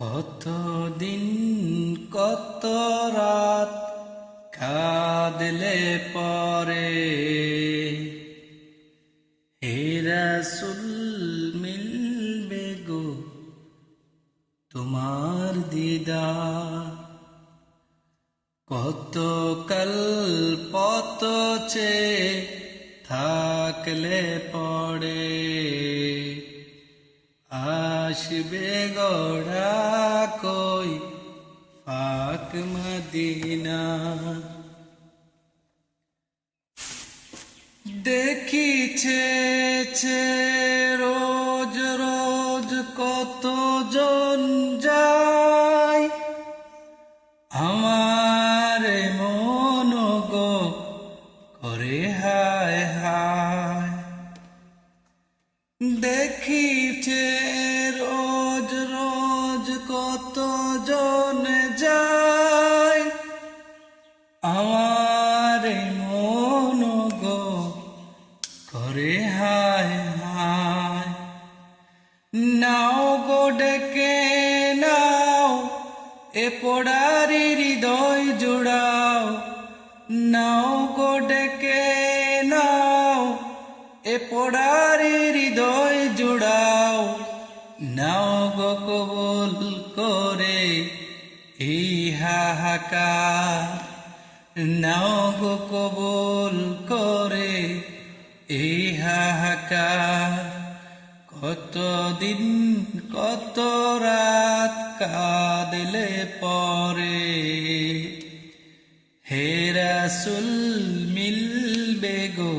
কত দিন কত রাত কাঁদলে পরে হে রাসূল মিলবে গো তোমার দিদার। কত কল্পত চেয়ে থাকলে পড়ে আসবে গড়া কই পাক মদিনা। দেখিছে রোজ রোজ কত জন যায় আমার মন গো করে হায় হায়। দেখিছে রোজ রোজ কত জন যায় আমার মন গো করে হায় হায়। নাও গো ডেকে নাও এ পোড়ারি হৃদয় জুড়াও, নাও গো ডেকে নাও এ পোড়ারি হৃদয় জুড়াও। নাও গো কবুল করে এই হাহাকার, নাও গো কবুল করে এই হাহাকার। কত দিন কত রাত কাঁদলে পরে হে রাসূল মিলবে গো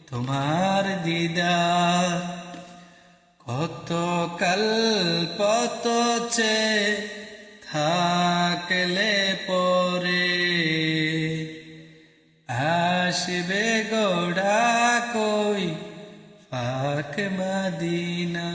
তোমার দিদার। কত কল্পত চেয়ে থাকলে পরে আসবে গোড়া কই পাক মদিনা।